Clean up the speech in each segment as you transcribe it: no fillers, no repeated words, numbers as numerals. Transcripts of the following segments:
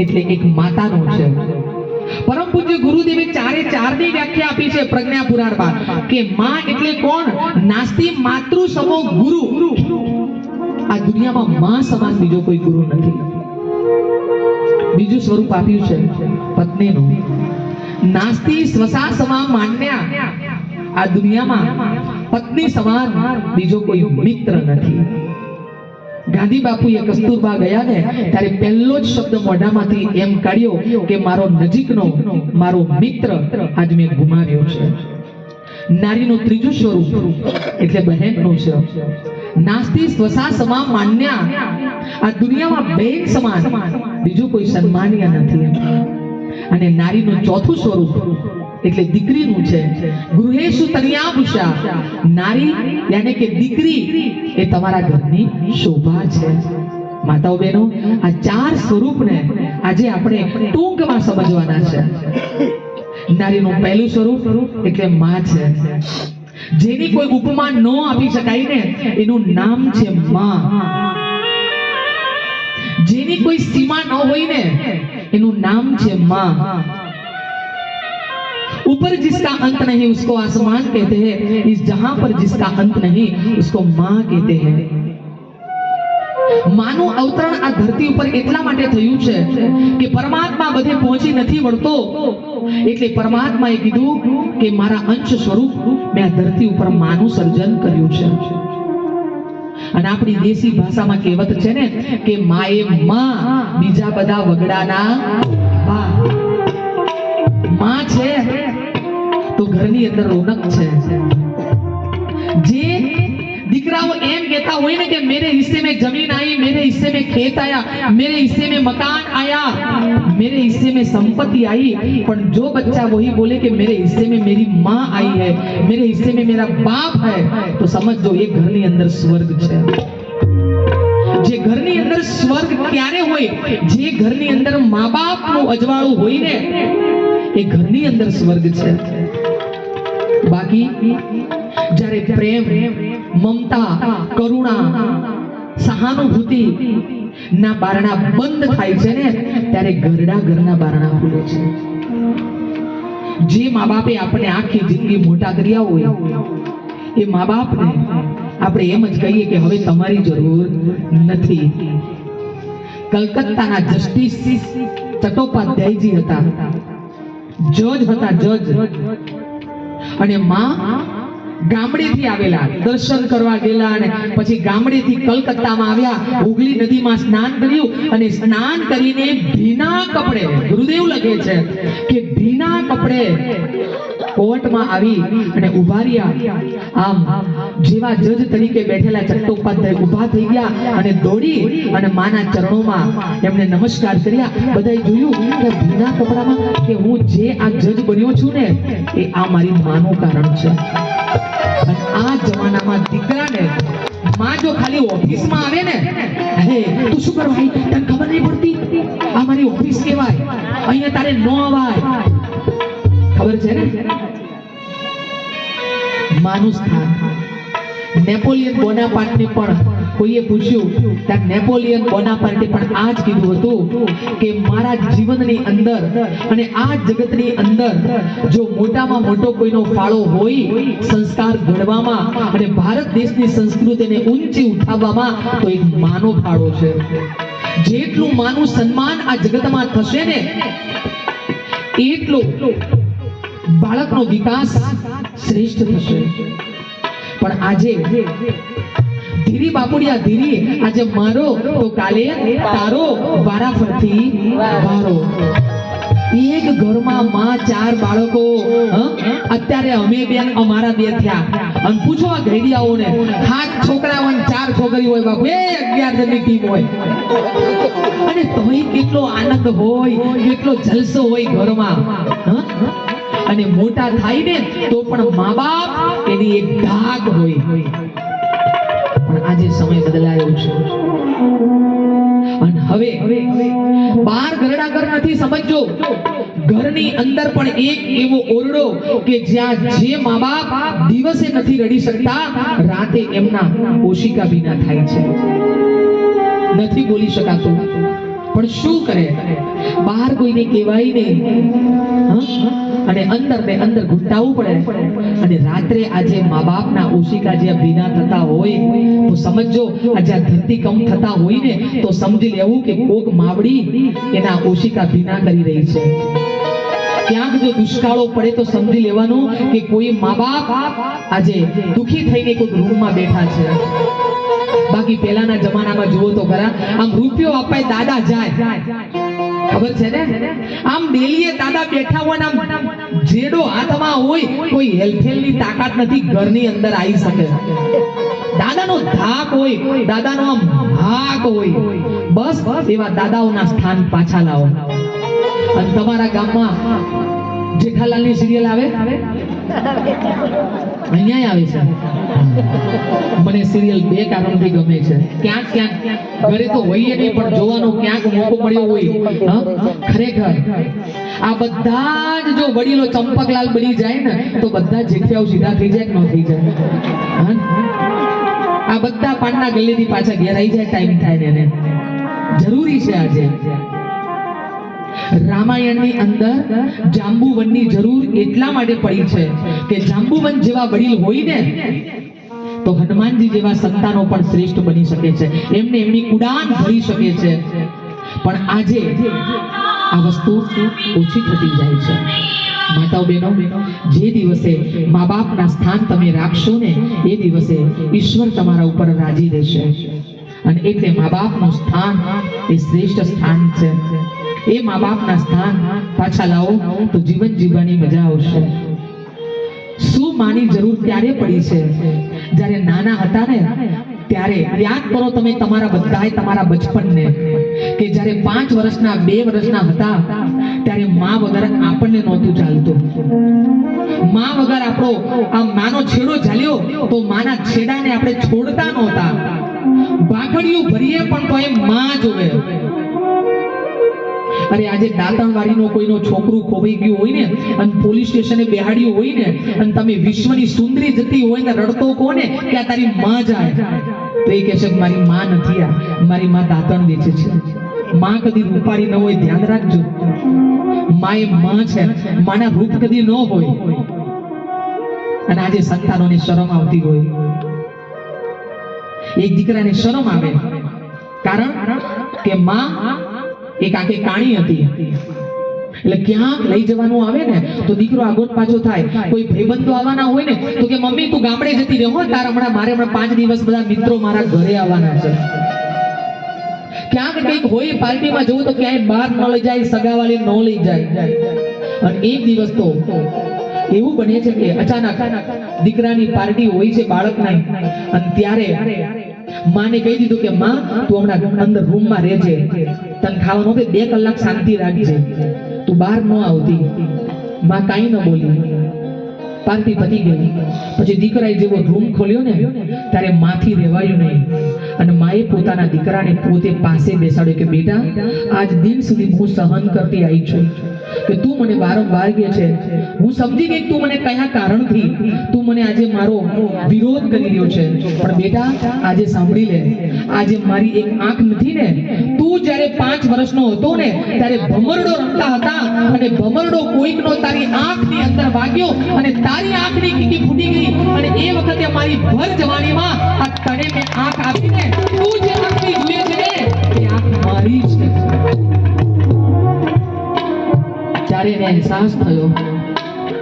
એટલે એક માતાનો છે. પરમ પૂજ્ય ગુરુદેવે ચારે ચારની વ્યાખ્યા આપી છે પ્રજ્ઞા પુરાણમાં કે માં એટલે કોણ? નાસ્તિ માતૃ સમો ગુરુ. આ દુનિયામાં માં સમાન બીજો કોઈ ગુરુ નથી. બીજું સ્વરૂપ આપ્યું છે પત્નીનું. નાસ્તિ સ્વસા સમા માન્યા. આ દુનિયામાં પત્ની સમાન બીજો કોઈ મિત્ર નથી. ગાંધી બાપુએ કસ્તુરબા ગયા ને ત્યારે પહેલો જ શબ્દ મોઢામાંથી એમ કાઢ્યો કે મારો નજીકનો, મારો મિત્ર આજ મેં ગુમાવ્યો છે. નારીનું ત્રીજું સ્વરૂપ એટલે બહેનનું છે. નાસ્તિ સ્વસા સમા માન્યા. આ દુનિયામાં બહેન સમાન બીજું કોઈ સન્માનીય નથી. અને નારીનું ચોથું સ્વરૂપ એટલે દીકરીનું છે. ગૃહેશુ તનયાભૂષા. નારી યાને કે દીકરી એ તમારા ઘરની શોભા છે. માતાઓ બહેનો, આ ચાર સ્વરૂપને આજે આપણે ટૂંકમાં સમજવાના છે. નારીનું પહેલું સ્વરૂપ એટલે માં છે. જેની કોઈ ઉપમા ન આપી શકાય ને એનું નામ છે માં. જેની કોઈ સીમા ન હોય ને એનું નામ છે માં. ऊपर जिसका अंत नहीं उसको आसमान कहते हैं, इस जहां पर जिसका अंत नहीं उसको मां कहते हैं. માનું અવતરણ આ ધરતી ઉપર એટલા માટે થયું છે કે પરમાત્મા બધે પહોંચી નથી વળતો, એટલે પરમાત્માએ કીધું કે મારા અંશ સ્વરૂપ મેં આ ધરતી ઉપર માનું સર્જન કર્યું છે. અને આપણી દેશી ભાષામાં કહેવત છે ને કે માએ માં, બીજા બધા વગડાના બા. માં છે તો ઘરની અંદર રોનક છે. જે દીકરાઓ એમ કહેતા હોય ને કે मेरे हिस्से में जमीन आई, मेरे हिस्से में खेत आया, मेरे हिस्से में मकान आया, मेरे हिस्से में संपत्ति आई, पर जो बच्चा वही बोले कि मेरे हिस्से में मेरी माँ आई है, मेरे हिस्से में मेरा बाप है, तो समझ दो ये घરની અંદર સ્વર્ગ છે. જે ઘરની અંદર સ્વર્ગ ક્યારે હોય? જે ઘરની અંદર મા બાપનું અજવાળું હોય ને એ ઘરની અંદર સ્વર્ગ છે. બાકી જ્યારે પ્રેમ, મમતા, કરુણા, સહાનુભૂતિ ના બારણા બંધ થાય છે ને ત્યારે ઘરના બારણા ખુલે છે. જે મા બાપે આપણે આખી જિંદગી મોટા કર્યા હોય એ મા બાપને આપણે એમ જ કહીએ કે હવે તમારી જરૂર નથી. કલકત્તાના જસ્ટિસ ચટ્ટોપાધ્યાયજી હતા, જજ હતા, જજ. અને માં ગામડેથી આવેલા, દર્શન કરવા ગયેલા અને પછી ગામડેથી કલકત્તામાં આવ્યા, હુગલી નદીમાં સ્નાન કર્યું અને સ્નાન કરીને ભીના કપડે, ગુરુદેવ લખે છે કે ભીના કપડે કોર્ટમાં આવી અને ઉભા રહ્યા. આમ જેવા જજ તરીકે બેઠેલા ચટ્ટોપાધ્યાય ઉભા થઈ ગયા અને દોડી અને માના ચરણોમાં એમને નમસ્કાર કર્યા. બધાએ જોયું કે ભીના કપડામાં કે હું જે આ જજ બન્યો છું ને એ આ મારી માનું કારણ છે. અને આ જમાનામાં દીકરાને માં જો ખાલી ઓફિસમાં આવે ને, હે તું શું કરવા આવી? તને ખબર નહીં પડતી? આ મારી ઓફિસ કહેવાય, અહીંયા તારે ન અવાય. ખબર છે ને માનું સ્થાન. નેપોલિયન બોનાપાર્ટને પણ કોઈએ પૂછ્યું ત્યારે નેપોલિયન બોનાપાર્ટે પણ આ જ કીધું હતું કે મારા જીવનની અંદર અને આ જગતની અંદર જો મોટામાં મોટો કોઈનો ફાળો હોય સંસ્કાર ઘડવામાં અને ભારત દેશની સંસ્કૃતિને ઊંચી ઉઠાવવામાં તો એક માનો ફાળો છે. જેટલું માનું સન્માન આ જગતમાં થશે ને એટલો બાળકનો વિકાસ શ્રેષ્ઠ થશે. પણ આજે ધીરી બાપુડિયા ધીરી, આજે મારો તો કાલે તારો, વારા ફરતી વારો. એક ઘરમાં માં 4 બાળકો. અત્યારે અમે બેન અમારા 2 થયા અને પૂછો આ ઘડિયાઓને 7 છોકરા હોય 4 છોકરી હોય બાપુ, 11 જણની ટીમ હોય અને તોય કેટલો આનંદ હોય, કેટલો જલસો હોય ઘરમાં. અને મોટા થાય ને તો પણ મા બાપ એની એક ધાક હોય. પણ આજે સમય બદલાયો છે અને હવે બાર ઘરડા ઘર નથી, સમજો. ઘરની અંદર પણ એક એવો ઓરડો કે જ્યાં જે મા બાપ દિવસે નથી રડી શકતા, રાતે એમના ઓશિકા ભીના થાય છે, નથી બોલી શકાતું. પણ શું કરે, બહાર કોઈને કહેવાય નહીં, અને અંદર ને અંદર ઘૂંટાવું પડે. અને રાત્રે આજે મા બાપના ઓશિકા જ્યાં ભીના થતા હોય તો સમજો, આ જ્યાં ધરતીકંપ થતા હોય ને તો સમજી લેવું કે કોક માવડી એના ઓશિકા ભીના કરી રહી છે. ક્યાંક જો દુષ્કાળો પડે તો સમજી લેવાનું કે કોઈ મા બાપ આજે દુખી થઈને કોઈ રૂમમાં બેઠા છે. બાકી પહેલાના જમાનામાં જુઓ તો ખરા, આમ રૂપિયો અપાય દાદા જાય, ખબર છે ને, આમ ડેલીએ દાદા બેઠા હોય ને આમ જેડો હાથમાં હોય, કોઈ હેલફેલની તાકાત નથી ઘરની અંદર આવી શકે. દાદાનો ધાક હોય, દાદાનો આમ હાક હોય, બસ એવા દાદાઓના સ્થાન પાછા લાવો. અને તમારા ગામમાં જેઠાલાલની સિરિયલ આવે, અહીંયા આવે છે. મને સિરિયલ બે કારણથી ગમે છે. ક્યાંક ક્યાંક ઘરે તો હોઈએ નહીં, પણ જોવાનો ક્યાંક મોકો મળ્યો હોય. ખરેખર આ બધા જ જો વડીલો ચંપકલાલ બની જાય ને તો બધા જેઠિયાઓ સીધા થઈ જાય કે ન થઈ જાય. આ બધા પાનના ગલ્લેથી પાછા ઘેર આવી જાય ટાઈમ થાય ને. જરૂરી છે આજે રામાયણની અંદર જાંબુવનની જરૂર એટલા માટે પડી છે કે જાંબુવન જેવા વડીલ હોય ને તો હનુમાનજી જેવા સંતાનો પણ શ્રેષ્ઠ બની શકે છે, એમને એમની ઉડાન ભરી શકે છે. પણ આજે આ વસ્તુ ઓછી થતી જાય છે. માતાઓ બહેનો, જે દિવસે મા બાપના સ્થાન તમે રાખશો ને એ દિવસે ઈશ્વર તમારા ઉપર રાજી રહેશે. અને એટલે મા બાપનું સ્થાન એ શ્રેષ્ઠ સ્થાન છે. એ મા બાપના સ્થાન પાછા લાવો તો જીવન જીવવાની મજા આવશે. શું માની જરૂર ત્યારે પડી છે? જ્યારે નાના હતા ને ત્યારે યાદ કરો તમે તમારા બધાએ તમારા બચપનને, કે જ્યારે 5 વર્ષના 2 વર્ષના હતા ત્યારે માં વગર આપણને નહોતું ચાલતું. માં વગર આપણો આ માનો છેડો ઝાલ્યો તો માના છેડાને આપણે છોડતા નહોતા. ભાખડીયું ભરીએ પણ તો એ માં જોવે. અરે આજે દાંતણવાડીનો કોઈનો છોકરું ખોવાઈ ગયું હોય ને અને પોલીસ સ્ટેશને બેહાડ્યું હોય ને અને તમે વિશ્વની સુંદરી જતી હોય ને રડતો કહો ને કે આ તારી માં જાય તો એ કહે છે મારી માં નથી, આ મારી માં દાંતણ વેચે છે. માં કદી રૂપાળી ન હોય, ધ્યાન રાખજો. માં એ માં છે, માના રૂપ કદી ન હોય. અને આજે સંતાનોને શરમ આવતી હોય. એક દીકરાને શરમ આવે કારણ કે માં એક આંખે કાણી હતી. એટલે ક્યાંક લઈ જવાનું આવે ને તો દીકરો આગળ પાછો થાય. કોઈ ભાઈબંધો આવવાના હોય ને તો કે મમ્મી તું ગામડે જતી રહો, તાર મારે હમણાં 5 દિવસ બધા મિત્રો મારા ઘરે આવવાના છે. ક્યાંક કંઈક હોય પાર્ટીમાં જવું તો ક્યાંય બહાર ન લઈ જાય, સગાવાળી ન લઈ જાય. અને એક દિવસ તો એવું બને છે કે અચાનક દીકરાની પાર્ટી હોય છે બાળકના, અને ત્યારે માને કહી દીધું કે માં તું હમણાં અંદર રૂમમાં રહેજે, તને ખાવાનું કે 2 કલાક શાંતિ રાખજે, તું બહાર ન આવતી. માં કાંઈ ન બોલી. પાર્ટી પતી ગઈ. પછી દીકરાએ જેવો રૂમ ખોલ્યો ને ત્યારે માથી રહેવાયું નહીં. અને માએ પોતાના દીકરાને પોતે પાસે બેસાડ્યો કે બેટા, આજ દિન સુધી હું સહન કરતી આવી છું કે તું મને વારંવાર કહે છે, હું સમજી ગઈ તું મને કયા કારણથી તું મને આજે મારો વિરોધ કરી રહ્યો છે, પણ બેટા આજે સાંભળી લે, આજે મારી એક આંખ નથી ને, તું જ્યારે 5 વર્ષનો હતો ને ત્યારે ભમરડો રમતા હતા અને ભમરડો કોઈકનો તારી આંખની અંદર વાગ્યો અને તારી આંખની કીકી ફૂટી ગઈ. અને એ વખતે મારી ભર જવાનીમાં આ તને મેં આંખ આપીને તું જે આંખની જોઈએ છે ને એ આંખ મારી છે. ત્યારે એને અહેસાસ થયો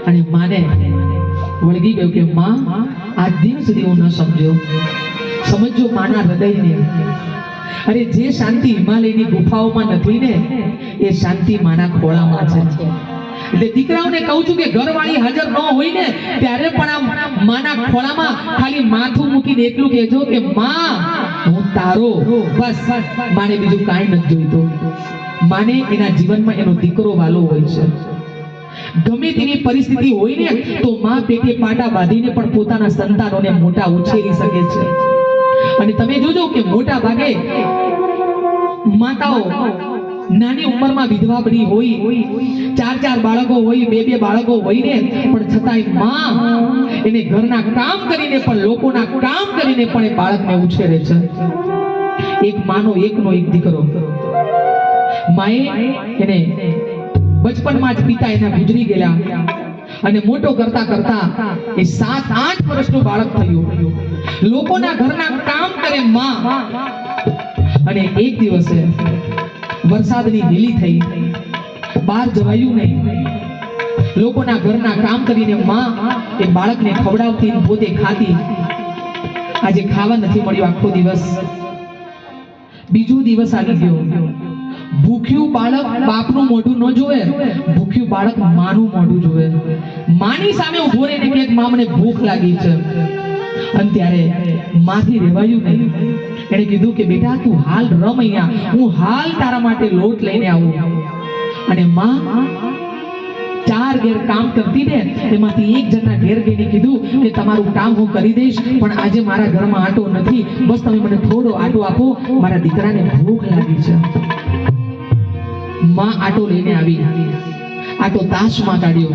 અને માને વળગી ગયું કે માં આજ દિન સુધી હું ન સમજ્યો. સમજો માના હૃદયને. અરે જે શાંતિ હિમાલયની ગુફાઓમાં નથી ને એ શાંતિ માના ખોળામાં છે. એટલે દીકરાઓને કહું છું કે ઘરવાળી હાજર ન હોય ને ત્યારે પણ આમ માના ખોળામાં ખાલી માથું મૂકીને એટલું કહેજો કે માં હું તારો, બસ. માને બીજું કાંઈ નથી જોઈતું. માને એના જીવનમાં એનો દીકરો વાલો હોય છે. ગમે તેવી પરિસ્થિતિ હોય ને તો માં પેટે પાટા બાંધીને પણ પોતાના સંતાનોને મોટા ઉછેરી શકે છે. અને તમે જોજો કે મોટા ભાગે માતાઓ નાની ઉંમરમાં વિધવા બની હોય, 4 બાળકો હોય, 2 બાળકો હોય ને, પણ છતાંય માં એને ઘરના કામ કરીને પણ લોકોના કામ કરીને પણ એ બાળકને ઉછેરે છે. એક માનો એકનો એક દીકરો. માએ એને બચપનમાં જ પિતા એના ગુજરી ગયા અને મોટો કરતા કરતા એ 7-8 વર્ષનું બાળક થયું. લોકોના ઘરના કામ કરે માં. અને એક દિવસે વરસાદની ઢીલી થઈ, બહાર જવાયું નહીં. લોકોના ઘરના કામ કરીને માં એ બાળકને ખવડાવતી અને પોતે ખાતી. આજે ખાવા નથી મળ્યું આખો દિવસ. બીજો દિવસ આવી ગયો. ભૂખ્યું બાળક બાપનું મોઢું ન જોવે, ભૂખ્યું બાળક માનું મોઢું જોવે. માની સામે ઉભો રહીને કે માં મને ભૂખ લાગી છે. અને ત્યારે માંથી રહેવાયું નહીં. એને કીધું કે બેટા તું હાલ રમ અહીંયા, હું હાલ તારા માટે લોટ લઈને આવું. અને માં 4 ઘેર કામ કરતી ને એમાંથી એક જણના ઘેર ગઈને કીધું કે તમારું કામ હું કરી દઈશ, પણ આજે મારા ઘરમાં આટો નથી, બસ તમે મને થોડો આટો આપો, મારા દીકરાને ભૂખ લાગી છે. માં આટો લઈને આવી. આટો તાશમાં કાઢ્યો.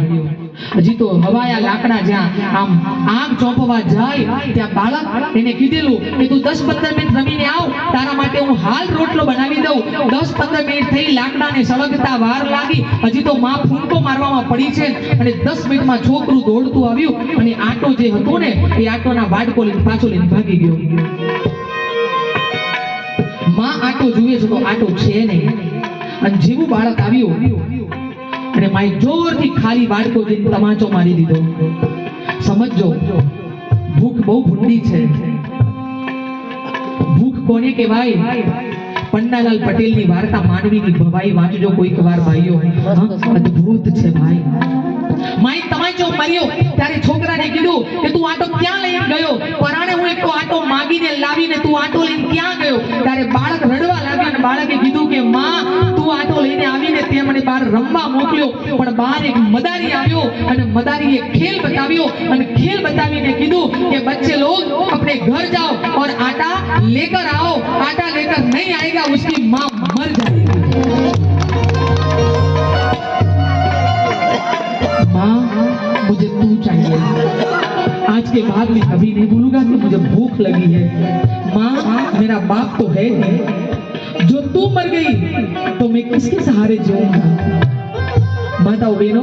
હજી તો હવાયા લાકડા જ્યાં આમ આગ ચોંપવા જાય ત્યાં બાળક એને કીધેલું કે તું 10-15 મિનિટ રમીને આવ, તારા માટે હું હાલ રોટલો બનાવી દઉં. 10-15 મિનિટ થઈ, લાકડાને સળગતા વાર લાગી. હજી તો માં ફૂંકો મારવામાં પડી છે અને 10 મિનિટમાં છોકરું દોડતું આવ્યું અને આટો જે હતો ને એ આટોના વાડકો લઈને પાછો લઈને ભાગી ગયો. માં આટો જુએ છે તો આટો છે નહીં. અને જેવું બાળક આવ્યું અને માએ જોરથી ખાલી વાડકો લઈને તમાચો મારી દીધો. સમજો, ભૂખ બહુ ભૂંડી છે. ભૂખ કોને કહેવાય? પન્નાલાલ પટેલની વાર્તા માનવીની ભવાઈ વાંચજો કોઈક વાર ભાઈઓ. અદ્ભુત છે ભાઈ. માએ તમાચો માર્યો ત્યારે છોકરાને કીધું કે તું આટો ક્યાં લઈને ગયો? પરાણે હું એક આટો માંગીને લાવીને તું આટો લઈને ક્યાં ગયો? ત્યારે બાળક રડવા લાગ્યો અને બાળકે કીધું કે માં તું આટો લઈને આવીને તે મને બહાર રમવા મોકલ્યો, પણ બહાર એક મદારી આવ્યો અને મદારીએ ખેલ બતાવ્યો અને ખેલ બતાવીને કીધું કે બચ્चे लोग अपने घर जाओ और आटा लेकर आओ, आटा लेकर नहीं आएगा उसकी माँ मर जाएगी. माँ मुझे तू चाहिए. आज के बाद मैं कभी नहीं बोलूंगा कि मुझे भूख लगी है. माँ मेरा बाप तो है नहीं. जो तू मर गई तो मैं किसके सहारे जीऊंगा? માતાઓ બહેનો,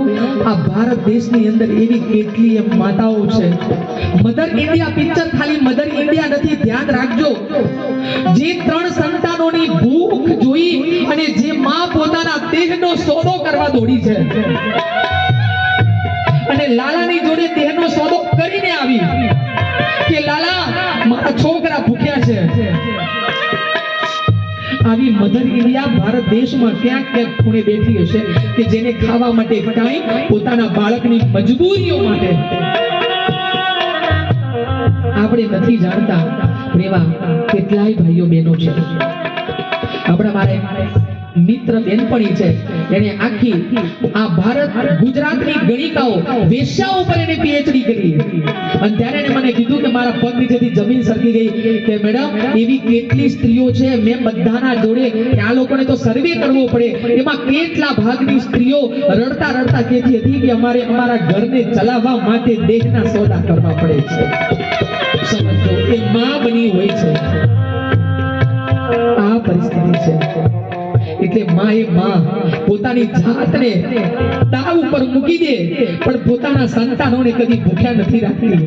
આ ભારત દેશની અંદર એવી કેટલી માતાઓ છે. મધર ઇન્ડિયા પિક્ચર ખાલી મધર ઇન્ડિયા નથી, ધ્યાન રાખજો. જે 3 સંતાનોની ભૂખ જોઈ અને જે માં પોતાના દેહનો સોદો કરવા દોડી છે અને લાલાની જોડે દેહનો સોદો કરીને આવી કે લાલા મારા છોકરા ભૂખ્યા છે. આવી મધર ઇન્ડિયા ભારત દેશમાં ક્યાંક ક્યાંક ખૂણે બેઠી હશે કે જેને ખાવા માટે કાંઈ પોતાના બાળકની મજબૂરીઓ માટે. આપણે નથી જાણતા એવા કેટલાય ભાઈઓ બહેનો છે. આપણા મારે મિત્ર બેનપણી છે, એને આખી આ ભારત ગુજરાતની ગણિકાઓ વેશ્યાઓ ઉપર એને પીએચડી કરી. અને ત્યારે એને મને કીધું કે મારા પગ નીચેથી જમીન સરકી ગઈ કે મેડમ એવી કેટલી સ્ત્રીઓ છે, મેં બધાના જોડે આ લોકોને તો સર્વે કરવો પડે, એમાં કેટલા ભાગની સ્ત્રીઓ રડતા રડતા કહેતી હતી કે અમારે અમારા ઘરને ચલાવવા માટે દેહના સોદા કરવા પડે છે. સમજો, એ માં બની હોય છે. આ પરિસ્થિતિ છે. એટલે માં પોતાની જાતને દાવ ઉપર મૂકી દે પણ પોતાના સંતાનોને કદી ભૂખ્યા નથી રાખતી.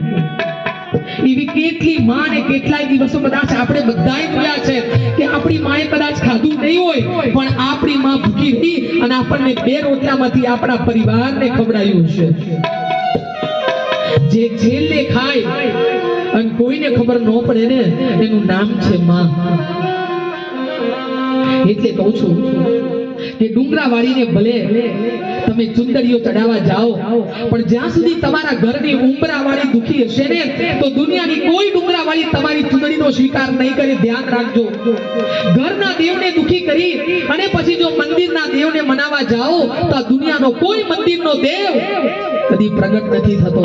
એવી કેટલી માં ને કેટલાય દિવસો કદાચ આપણે બધાય જોયા છે કે આપણી માએ કદાચ ખાધું નહીં હોય પણ આપણી માં ભૂખી રહી અને આપણને 2 રોટલામાંથી આપણા પરિવારને ખવડાવ્યું છે. જે છેલ્લે ખાય અને કોઈને ખબર ન પડે ને એનું નામ છે માં. એટલે કહું છું કે ડુંગરા વાળીને ભલે તમે ચુંદડીઓ ચડાવવા જાઓ પણ જ્યાં સુધી તમારા ઘરની ઉંબરા વાળી દુખી હશે ને તો દુનિયાની કોઈ ડુંગરા વાળી તમારી ચુંદડીનો સ્વીકાર નહીં કરે. ધ્યાન રાખજો. ઘરના દેવને દુખી કરી અને પછી જો મંદિરના દેવને મનાવવા જાઓ તો આ દુનિયાનો કોઈ મંદિરનો દેવ કદી પ્રગટ નથી થતો.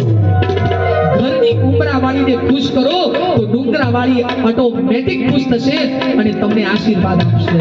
ઘરની ઉંબરા વાળીને ખુશ કરો તો ડુંગરા વાળી ઓટોમેટિક ખુશ થશે અને તમને આશીર્વાદ આપશે.